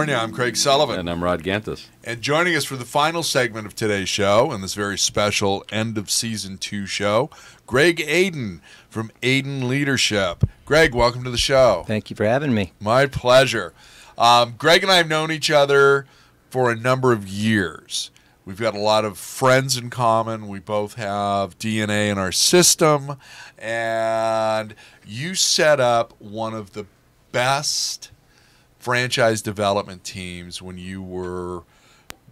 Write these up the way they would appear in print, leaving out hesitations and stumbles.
California. I'm Craig Sullivan. And I'm Rod Gantis. And joining us for the final segment of today's show, and this very special end of Season 2 show, Greg Aden from Aden Leadership. Greg, welcome to the show. Thank you for having me. My pleasure. Greg and I have known each other for a number of years. We've got a lot of friends in common. We both have DNA in our system. And you set up one of the best franchise development teams when you were,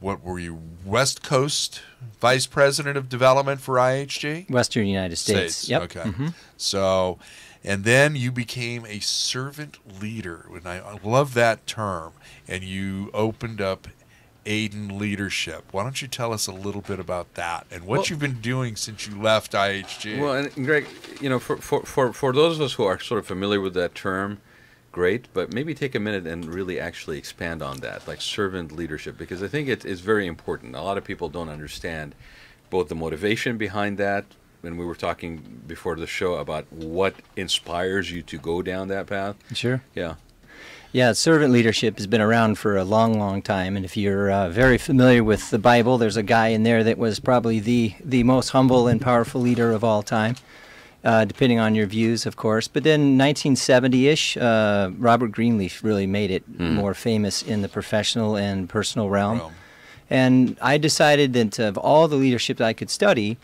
what were you, West Coast Vice President of Development for IHG? Western United States. Yep. Okay. Mm-hmm. So, and then you became a servant leader, and I love that term, and you opened up Aden Leadership. Why don't you tell us a little bit about that and what you've been doing since you left IHG? Well, and Greg, you know, for those of us who are sort of familiar with that term, great, but maybe take a minute and really actually expand on that, like servant leadership, because I think it is very important. A lot of people don't understand both the motivation behind that, when we were talking before the show about what inspires you to go down that path. Sure. Yeah. Yeah, servant leadership has been around for a long, long time, and if you're very familiar with the Bible, there's a guy in there that was probably the most humble and powerful leader of all time, depending on your views, of course. But then 1970-ish, Robert Greenleaf really made it more famous in the professional and personal realm. And I decided that of all the leadership that I could study,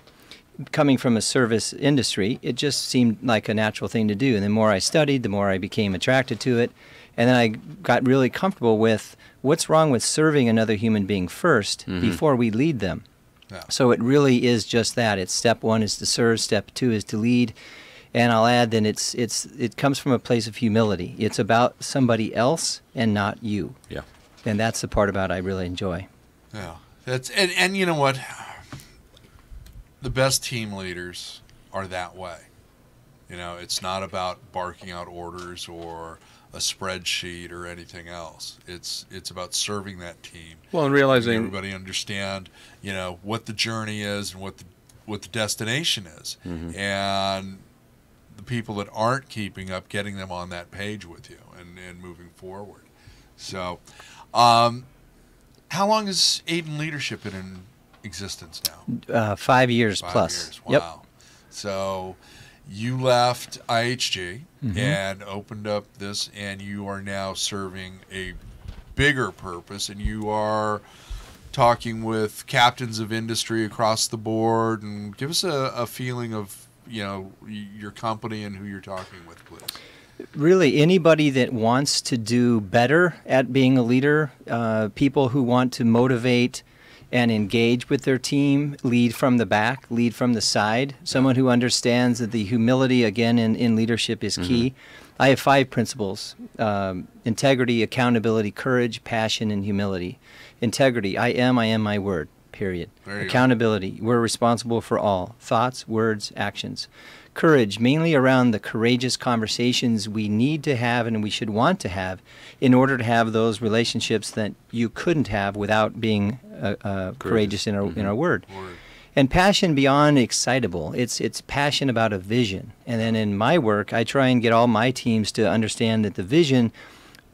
coming from a service industry, it just seemed like a natural thing to do. And the more I studied, the more I became attracted to it. And then I got really comfortable with what's wrong with serving another human being first before we lead them. Yeah. So it really is just that. It's step one is to serve, step two is to lead. And I'll add that it comes from a place of humility. It's about somebody else and not you. Yeah. And that's the part about I really enjoy. Yeah. And you know what? The best team leaders are that way. You know, it's not about barking out orders or a spreadsheet or anything else. It's about serving that team. Well, and realizing everybody understand, you know, what the journey is and what the destination is, and the people that aren't keeping up, getting them on that page with you and moving forward. So, how long has Aden Leadership been in existence now? 5 years 5 plus. years. Wow. Yep. So you left IHG and opened up this, and you are now serving a bigger purpose, and you are talking with captains of industry across the board. And give us a feeling of, you know, your company and who you're talking with, please. Really, anybody that wants to do better at being a leader, people who want to motivate and engage with their team, lead from the back, lead from the side, someone who understands that the humility, again, in leadership is key. I have 5 principles: integrity, accountability, courage, passion, and humility. Integrity, I am my word, period. Accountability, we're responsible for all, thoughts, words, actions. Courage, mainly around the courageous conversations we need to have and we should want to have in order to have those relationships that you couldn't have without being courageous in our word. And passion beyond excitable. It's passion about a vision. And then in my work, I try and get all my teams to understand that the vision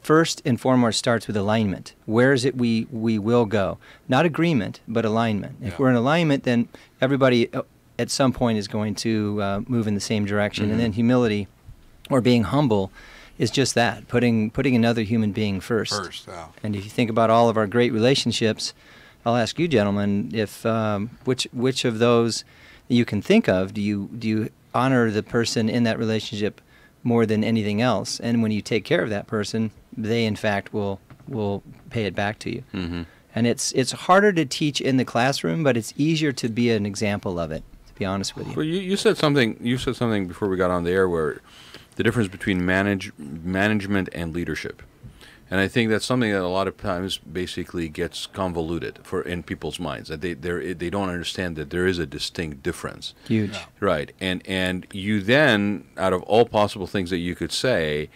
first and foremost starts with alignment. Where is it we will go? Not agreement, but alignment. If we're in alignment, then everybody at some point is going to move in the same direction. And then humility, or being humble, is just that, putting another human being first. And if you think about all of our great relationships, I'll ask you gentlemen, if which of those you can think of do you honor the person in that relationship more than anything else? And when you take care of that person, they in fact will pay it back to you. And it's harder to teach in the classroom, but it's easier to be an example of it, to be honest with you. Well, you said something before we got on the air where the difference between management and leadership. And I think that's something that a lot of times basically gets convoluted in people's minds, that they don't understand that there is a distinct difference. Huge. Right. And you then, out of all possible things that you could say,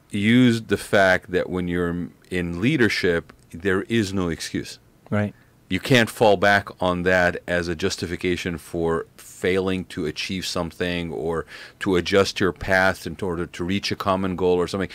use the fact that when you're in leadership, there is no excuse. Right. You can't fall back on that as a justification for failing to achieve something or to adjust your path in order to reach a common goal or something.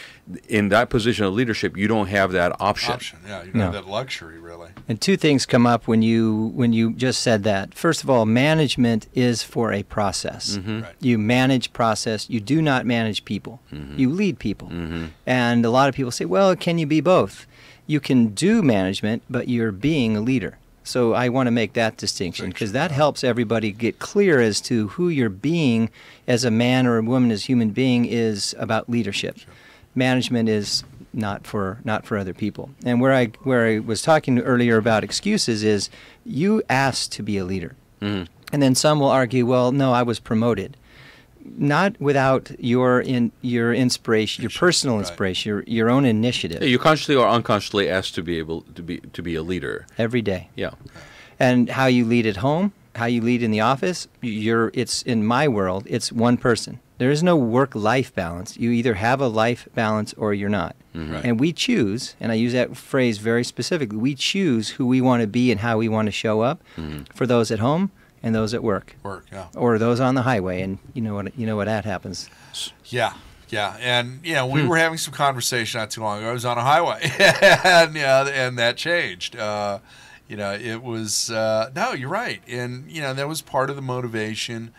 In that position of leadership, you don't have that option. Yeah, you don't have that luxury, really. And two things come up when you just said that. First of all, management is for a process. Mm-hmm. Right. You manage process. You do not manage people. Mm-hmm. You lead people. Mm-hmm. And a lot of people say, well, can you be both? You can do management, but you're being a leader. So I want to make that distinction because that helps everybody get clear as to who you're being as a man or a woman, as a human being, is about leadership. Sure. Management is not for other people. And where I was talking earlier about excuses is you asked to be a leader. Mm-hmm. And then some will argue, well, no, I was promoted. Not without your inspiration, your personal inspiration, your own initiative. Yeah, you consciously or unconsciously asked to be able to be a leader every day. Yeah. And how you lead at home, how you lead in the office, it's in my world, it's one person. There is no work-life balance. You either have a life balance or you're not. Mm-hmm. Right. And we choose, and I use that phrase very specifically, we choose who we want to be and how we want to show up for those at home and those at work. Yeah. Or those on the highway, and you know what that happens. Yeah. And we were having some conversation not too long ago. I was on a highway, and that changed. It was no, you're right, and that was part of the motivation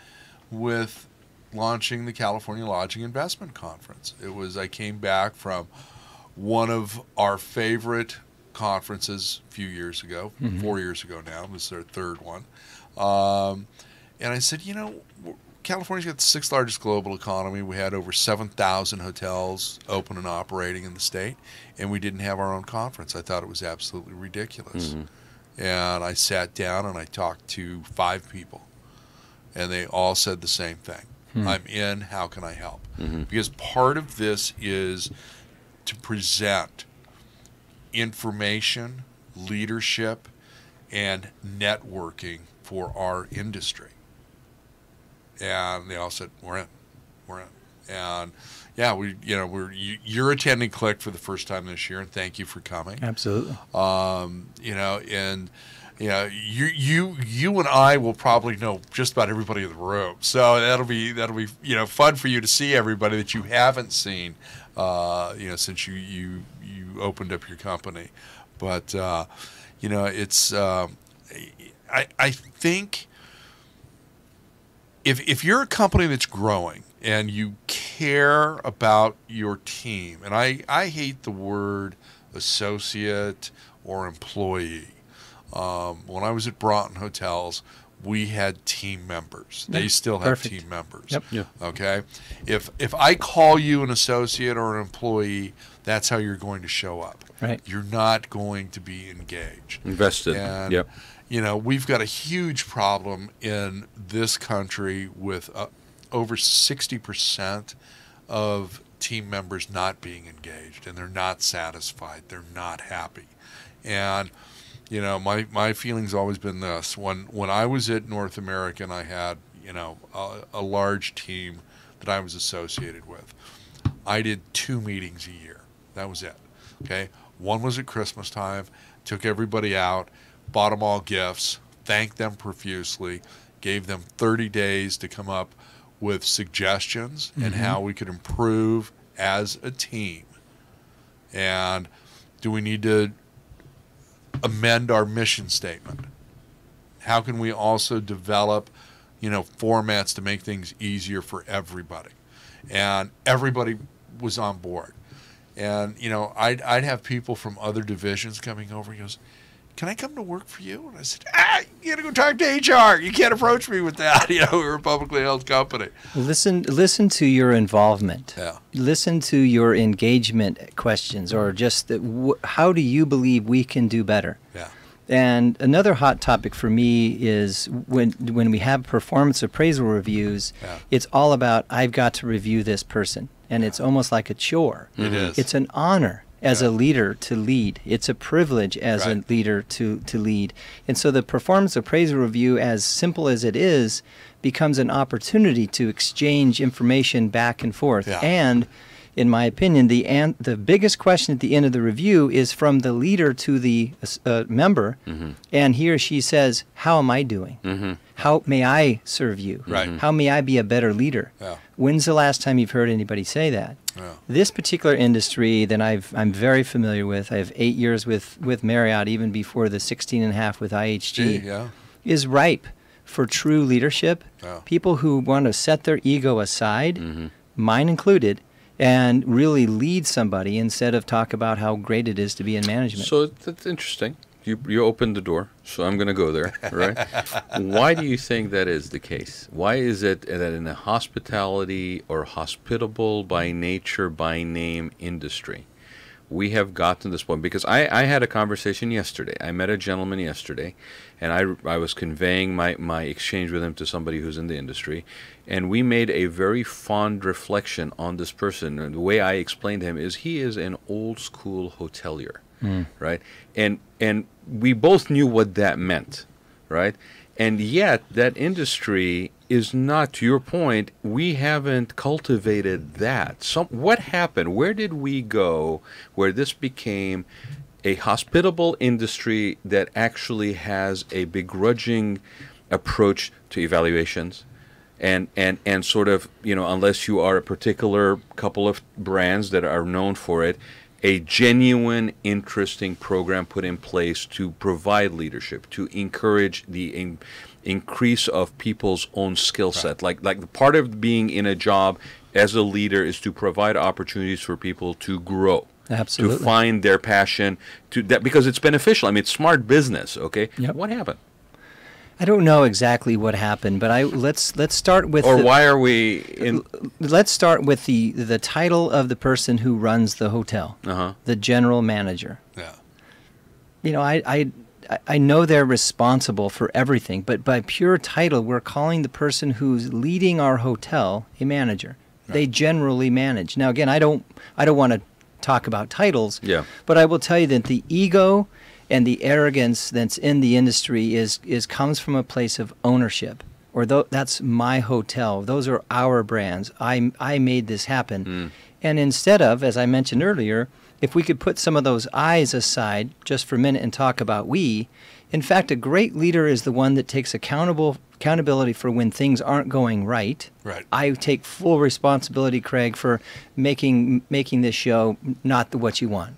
with launching the California Lodging Investment Conference. It was I came back from one of our favorite conferences a few years ago, 4 years ago now. This is our third one. And I said, California's got the sixth largest global economy. We had over 7,000 hotels open and operating in the state, and we didn't have our own conference. I thought it was absolutely ridiculous. And I sat down and I talked to 5 people, and they all said the same thing. I'm in. How can I help? Because part of this is to present information, leadership, and networking for our industry. And they all said, we're in. And you're attending Click for the first time this year, and thank you for coming. Absolutely. You and I will probably know just about everybody in the room, so that'll be fun for you to see everybody that you haven't seen, since you opened up your company. But it's I think if you're a company that's growing and you care about your team, and I hate the word associate or employee. When I was at Broughton Hotels, we had team members. They still have team members. Yep. Yeah. Okay? If I call you an associate or an employee, that's how you're going to show up. Right. You're not going to be engaged. Invested. And, yep. We've got a huge problem in this country with over 60% of team members not being engaged, and they're not satisfied. They're not happy. And my feeling's always been this. When I was at North American, I had, a large team that I was associated with. I did 2 meetings a year. That was it. Okay? One was at Christmas time, took everybody out, bought them all gifts, thanked them profusely, gave them 30 days to come up with suggestions and how we could improve as a team. And do we need to amend our mission statement? How can we also develop, formats to make things easier for everybody? And everybody was on board. And, I'd have people from other divisions coming over. He goes, can I come to work for you? And I said, you got to go talk to HR. You can't approach me with that. We're a publicly held company. Listen to your involvement. Yeah. Listen to your engagement questions, or just how do you believe we can do better? Yeah. And another hot topic for me is when we have performance appraisal reviews, it's all about, I've got to review this person. And it's almost like a chore. It is. It's an honor as a leader to lead. It's a privilege as a leader to lead. And so the performance appraisal review, as simple as it is, becomes an opportunity to exchange information back and forth. Yeah. And in my opinion, the biggest question at the end of the review is from the leader to the member, and he or she says, "How am I doing? How may I serve you? Right. How may I be a better leader?" Yeah. When's the last time you've heard anybody say that? Yeah. This particular industry that I'm very familiar with, I have 8 years with Marriott, even before the 16 and a half with IHG, Yeah. is ripe for true leadership. Yeah. People who want to set their ego aside, mine included, and really lead somebody instead of talk about how great it is to be in management. So that's interesting. You opened the door, so I'm going to go there, right? Why do you think that is the case? Why is it that in a hospitality or hospitable by nature, by name industry, we have gotten to this point? Because I had a conversation yesterday. I met a gentleman yesterday, and I was conveying my exchange with him to somebody who's in the industry, and we made a very fond reflection on this person. And the way I explained to him is he is an old school hotelier, right? And we both knew what that meant, right? And yet that industry is not, to your point, we haven't cultivated that. What happened? Where did we go where this became a hospitable industry that actually has a begrudging approach to evaluations? And sort of, unless you are a particular couple of brands that are known for it, a genuine, interesting program put in place to provide leadership, to encourage the increase of people's own skill set. Like the part of being in a job as a leader is to provide opportunities for people to grow. Absolutely. To find their passion, because it's beneficial. I mean, it's smart business, okay? Yep. What happened? I don't know exactly what happened, but let's start with why are we in? Let's start with the title of the person who runs the hotel, the general manager. Yeah. I know they're responsible for everything, but by pure title, we're calling the person who's leading our hotel a manager. Right. They generally manage. Now, again, I don't want to talk about titles, but I will tell you that the ego and the arrogance that's in the industry comes from a place of ownership, or that's my hotel. Those are our brands. I made this happen. And instead of, as I mentioned earlier, if we could put some of those I's aside just for a minute and talk about we, in fact, a great leader is the one that takes accountability for when things aren't going right. Right. I take full responsibility, Craig, for making this show not what you want.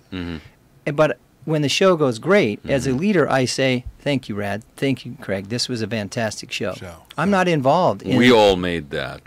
But when the show goes great, as a leader, I say, "Thank you, Rad. Thank you, Craig. This was a fantastic show." I'm not involved in We all made that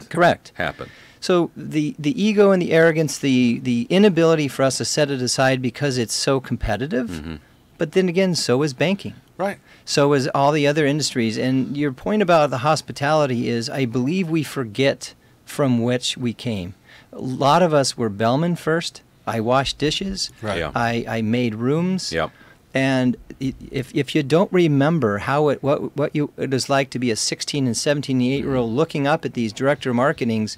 happen. So the ego and the arrogance, the inability for us to set it aside because it's so competitive, but then again, so is banking. Right. So is all the other industries. And your point about the hospitality is, I believe we forget from which we came. A lot of us were bellmen first. I washed dishes. Right. Yeah. I made rooms. Yep. And if you don't remember how it was like to be a 16 and 17 and 8-year-old looking up at these director of marketings,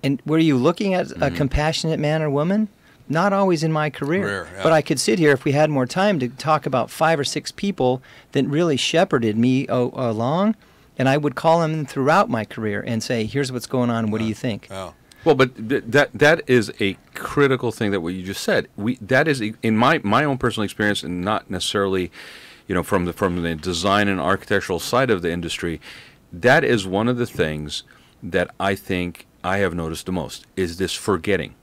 and were you looking at a compassionate man or woman? Not always in my career. But I could sit here, if we had more time, to talk about 5 or 6 people that really shepherded me along, and I would call them throughout my career and say, "Here's what's going on. What do you think?" Oh. Well, but that is a critical thing, that what you just said. That is, in my own personal experience, and not necessarily, from the design and architectural side of the industry, that is one of the things that I think I have noticed the most, is this forgetting.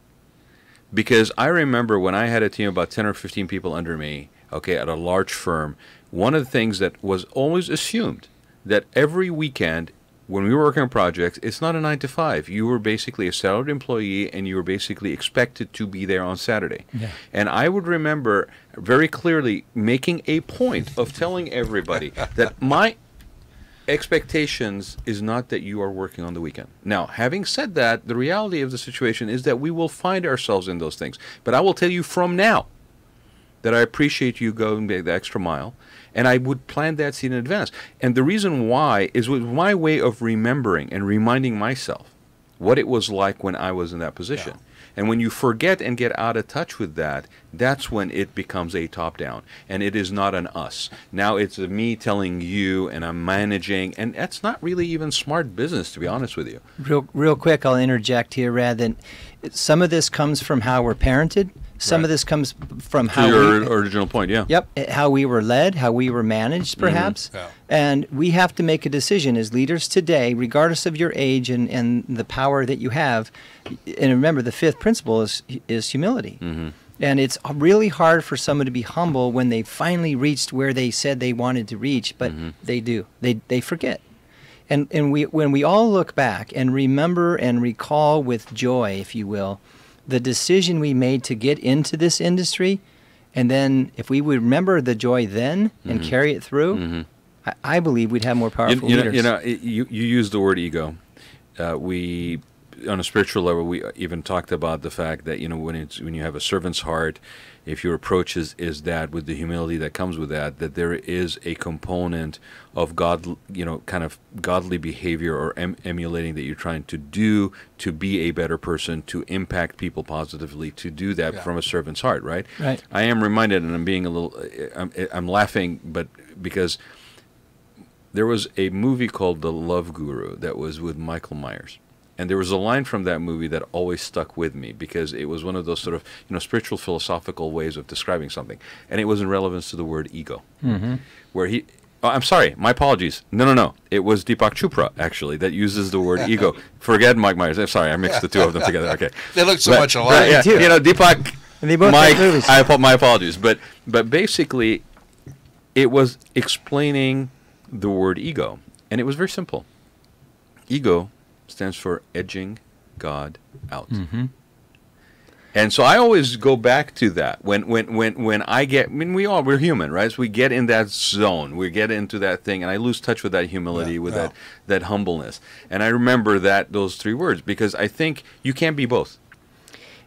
Because I remember when I had a team of about 10 or 15 people under me, at a large firm, one of the things that was always assumed, that every weekend when we were working on projects, it's not a 9 to 5. You were basically a salaried employee, and you were basically expected to be there on Saturday. Yeah. And I would remember very clearly making a point of telling everybody that my expectations is not that you are working on the weekend. Now, having said that, the reality of the situation is that we will find ourselves in those things. But I will tell you from now that I appreciate you going the extra mile, and I would plan that seed in advance. And the reason why is with my way of remembering and reminding myself what it was like when I was in that position. Yeah. And when you forget and get out of touch with that, that's when it becomes a top-down. And it is not an us. Now it's me telling you, and I'm managing, and that's not really even smart business, to be honest with you. Real quick, I'll interject here, Rad, that some of this comes from how we're parented. Some Right. of this comes from To how your we, original point, yeah. Yep, how we were led, how we were managed, perhaps. Yeah. And we have to make a decision as leaders today, regardless of your age and the power that you have. And remember, the fifth principle is humility. And it's really hard for someone to be humble when they finally reached where they said they wanted to reach, but they do. They forget. And when we all look back and remember and recall with joy, if you will, the decision we made to get into this industry, and then if we would remember the joy then and carry it through, I believe we'd have more powerful leaders. You use the word ego. We, on a spiritual level, we even talked about the fact that when you have a servant's heart, if your approach is that with the humility that comes with that there is a component of God, kind of godly behavior or emulating that you're trying to do to be a better person, to impact people positively, to do that from a servant's heart, right? Right. I am reminded, and I'm being a little, I'm laughing, but because there was a movie called The Love Guru that was with Michael Myers. And there was a line from that movie that always stuck with me because it was one of those sort of spiritual philosophical ways of describing something, and it was in relevance to the word ego, where he. Oh, I'm sorry, my apologies. No. It was Deepak Chopra actually that uses the word ego. Forget Mike Myers. I'm sorry, I mixed the two of them together. Okay, They look so much alike. Yeah, Deepak. And they both Mike, make movies. my apologies, but basically, it was explaining the word ego, and it was very simple. Ego stands for edging God out. And so I always go back to that when I get, we're human, right? So we get in that zone, we get into that thing, and I lose touch with that humility, that humbleness. And I remember those three words because I think you can't be both.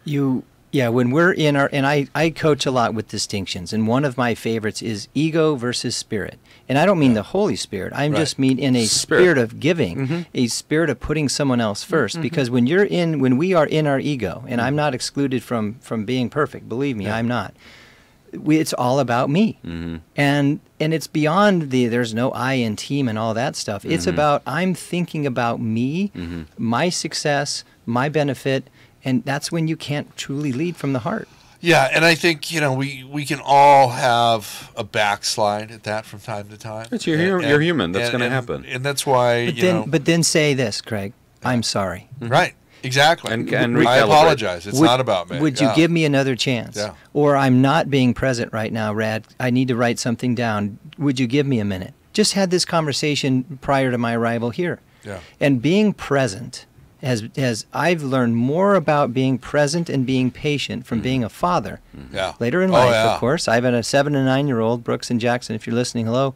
When we're in and I coach a lot with distinctions, and one of my favorites is ego versus spirit. And I don't mean the Holy Spirit. I just mean in a spirit of giving, a spirit of putting someone else first. Because when we are in our ego, and I'm not excluded from being perfect, believe me, I'm not. It's all about me. And it's beyond there's no I in team and all that stuff. It's about I'm thinking about me, my success, my benefit, and that's when you can't truly lead from the heart. Yeah, and I think we can all have a backslide at that from time to time. You're human. That's going to happen, and that's why. But then say this, Craig. I'm sorry. Right. Exactly. And I apologize. It's not about me. Would you give me another chance? Yeah. Or I'm not being present right now, Rad. I need to write something down. Would you give me a minute? Just had this conversation prior to my arrival here. Yeah. And being present. I've learned more about being present and being patient from being a father. Yeah. Later in life, of course. I've had a 7 and 9-year-old, Brooks and Jackson, if you're listening, hello.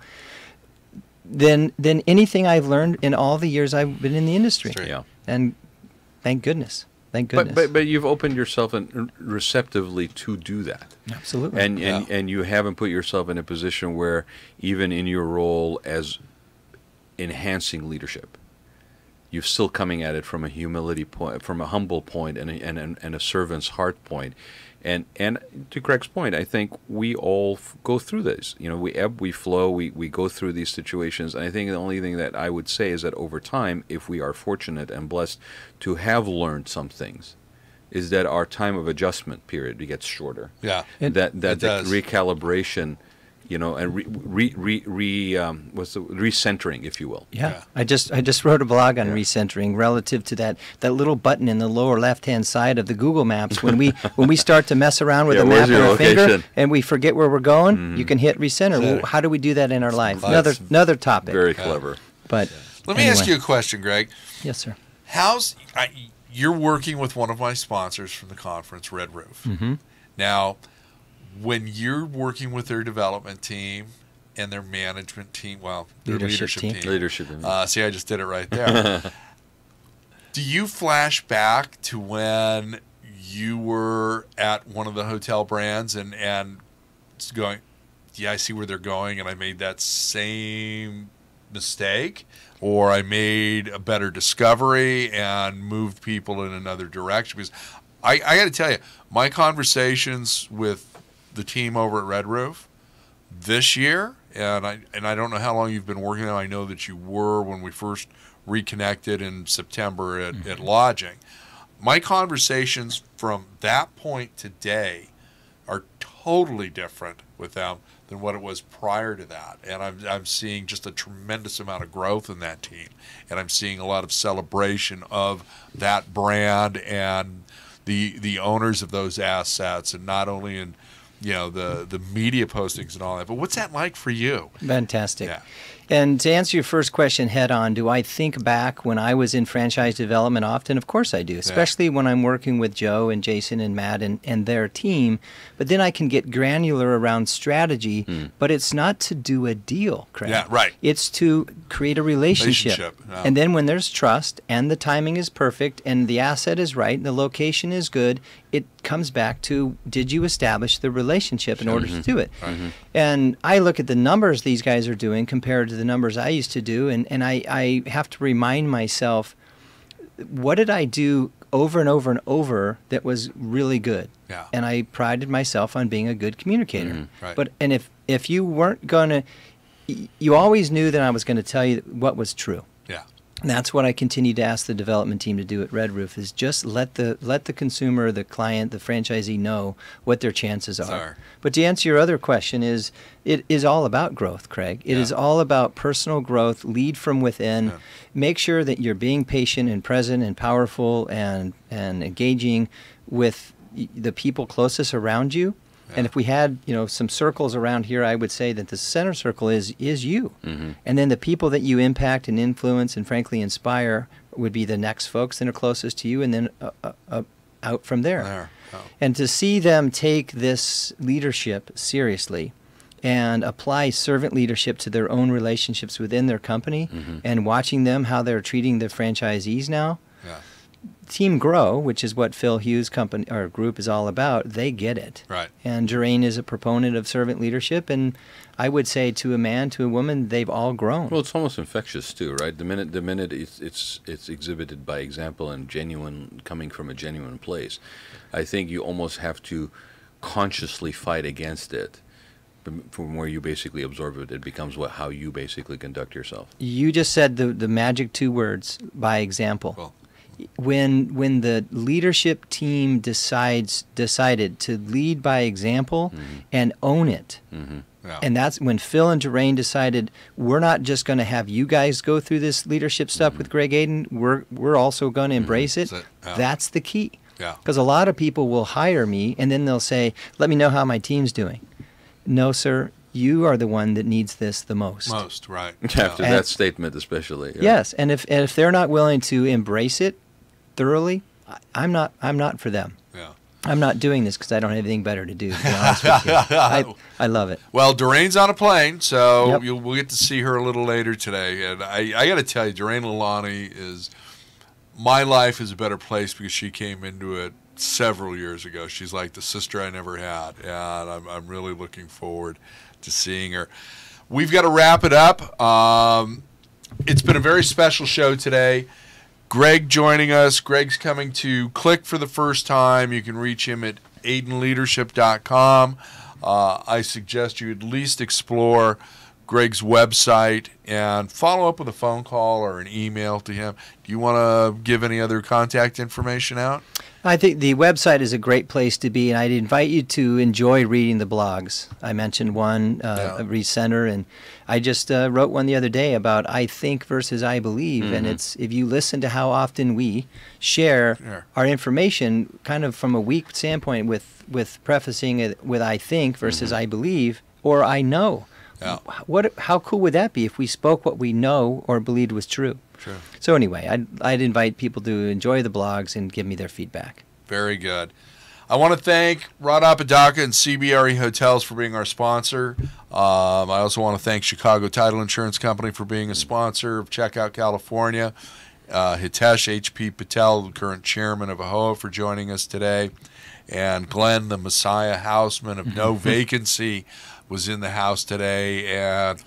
Than anything I've learned in all the years I've been in the industry. Yeah. And thank goodness. Thank goodness. But you've opened yourself receptively to do that. Absolutely. And you haven't put yourself in a position where even in your role as enhancing leadership, you're still coming at it from a humility point, from a humble point, and a servant's heart point. And to Craig's point, I think we all go through this. We ebb, we flow, we go through these situations. And I think the only thing that I would say is that over time, if we are fortunate and blessed to have learned some things, is that our time of adjustment period gets shorter. Yeah. That the does. recalibration, and recentering, if you will. Yeah. I just wrote a blog on recentering relative to that little button in the lower left-hand side of the Google Maps. When we start to mess around with a map and a finger and we forget where we're going, you can hit recenter. Well, how do we do that in our life? Another topic. Very clever. But let me ask you a question, Greg. Yes, sir. You're working with one of my sponsors from the conference, Red Roof. Now, when you're working with their development team and their management team, their leadership team. See, I just did it right there. Do you flash back to when you were at one of the hotel brands and going, I see where they're going, and I made that same mistake, or I made a better discovery and moved people in another direction? Because I got to tell you, my conversations with the team over at Red Roof this year, and I don't know how long you've been working there. I know that you were when we first reconnected in September at Lodging. my conversations from that point today are totally different with them than what it was prior to that. And I'm seeing just a tremendous amount of growth in that team. And I'm seeing a lot of celebration of that brand and the owners of those assets, and not only in the media postings and all that. But what's that like for you? Fantastic. Yeah. And to answer your first question head on, do I think back when I was in franchise development often? Of course I do, especially when I'm working with Joe and Jason and Matt and their team. But then I can get granular around strategy, but it's not to do a deal, Craig. Yeah, right. It's to create a relationship. Yeah. And then when there's trust and the timing is perfect and the asset is right and the location is good, it comes back to, did you establish the relationship in order to do it? And I look at the numbers these guys are doing compared to the numbers I used to do, and I have to remind myself, what did I do over and over and over that was really good? Yeah. And I prided myself on being a good communicator. Right. But if you weren't going to, you always knew that I was going to tell you what was true. Yeah. And that's what I continue to ask the development team to do at Red Roof, is just let the consumer, the client, the franchisee know what their chances are. Sorry. But to answer your other question, it is all about growth, Craig. It is all about personal growth, lead from within. Yeah. Make sure that you're being patient and present and powerful and engaging with the people closest around you. Yeah. And if we had, some circles around here, I would say that the center circle is you. And then the people that you impact and influence and frankly inspire would be the next folks that are closest to you, and then out from there. Oh. And to see them take this leadership seriously and apply servant leadership to their own relationships within their company, and watching them, how they're treating the franchisees now. Yeah. Team Grow, which is what Phil Hughes' company or group is all about, they get it. Right. And Durain is a proponent of servant leadership, and I would say to a man, to a woman, they've all grown. Well, it's almost infectious too, right? The minute it's exhibited by example and genuine, coming from a genuine place, I think you almost have to consciously fight against it. From where you basically absorb it, it becomes how you basically conduct yourself. You just said the magic two words, by example. Well, When the leadership team decided to lead by example and own it, yeah. and that's when Phil and Durain decided, we're not just going to have you guys go through this leadership stuff with Greg Aden, we're also going to embrace it. That's it. Yeah. That's the key. Yeah. Because a lot of people will hire me and then they'll say, let me know how my team's doing. No, sir. You are the one that needs this the most. Right. After And- that statement, especially. Yeah. Yes, and if they're not willing to embrace it thoroughly, I'm not for them. Yeah. I'm not doing this because I don't have anything better to do. To be honest with you, I love it. Well, Durain's on a plane, so Yep. we'll get to see her a little later today. And I got to tell you, Durain Lalani my life is a better place because she came into it several years ago. She's like the sister I never had, and I'm really looking forward to seeing her. We've got to wrap it up. It's been a very special show today. Greg joining us. Greg's coming to Click for the first time. You can reach him at AidenLeadership.com. I suggest you at least explore Greg's website and follow up with a phone call or an email to him. Do you want to give any other contact information out? I think the website is a great place to be, and I'd invite you to enjoy reading the blogs. I mentioned one, Recenter, and I just wrote one the other day about I think versus I believe, and it's if you listen to how often we share our information kind of from a weak standpoint with prefacing it with I think versus I believe or I know. Yeah. How cool would that be if we spoke what we know or believed was true? Sure. So anyway, I'd invite people to enjoy the blogs and give me their feedback. Very good. I want to thank Rod Apodaca and CBRE Hotels for being our sponsor. I also want to thank Chicago Title Insurance Company for being a sponsor of Checkout California. Hitesh H.P. Patel, the current chairman of AHOA, for joining us today. And Glenn, the Messiah Houseman of No Vacancy, was in the house today. And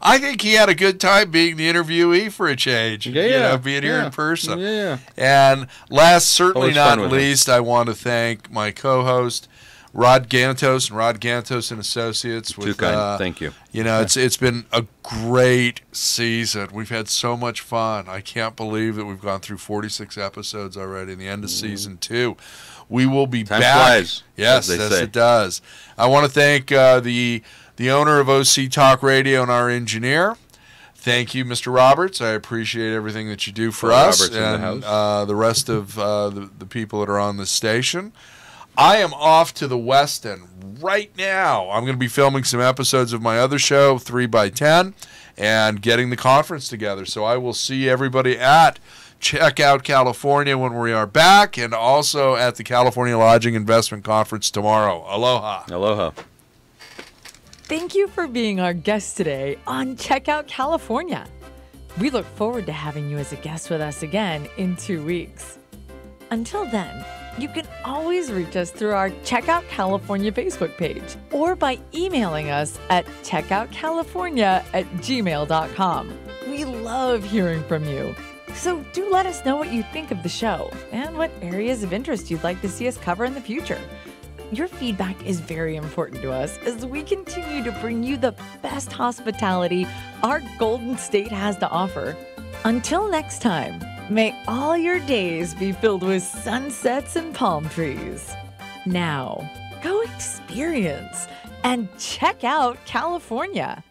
I think he had a good time being the interviewee for a change. Being here in person. Yeah. And last, certainly Always fun not with him. least, I want to thank my co-host, Rod Gantos and Rod Gantos and Associates. Too kind. Thank you. You know, it's been a great season. We've had so much fun. I can't believe that we've gone through 46 episodes already in the end of season 2. We will be Time back. flies, Yes, as they yes, say. it does. I want to thank the owner of OC Talk Radio and our engineer. Thank you, Mr. Roberts. I appreciate everything that you do for Phil us Roberts in the and house. the rest of the people that are on this station. I am off to the Westin right now. I'm going to be filming some episodes of my other show, 3x10, and getting the conference together. So I will see everybody at Check Out California when we are back, and also at the California Lodging Investment Conference tomorrow. Aloha. Aloha. Thank you for being our guest today on Check Out California. We look forward to having you as a guest with us again in 2 weeks. Until then, you can always reach us through our Check Out California Facebook page or by emailing us at checkoutcalifornia@gmail.com. We love hearing from you. So do let us know what you think of the show and what areas of interest you'd like to see us cover in the future. Your feedback is very important to us as we continue to bring you the best hospitality our Golden State has to offer. Until next time, may all your days be filled with sunsets and palm trees. Now, go experience and check out California.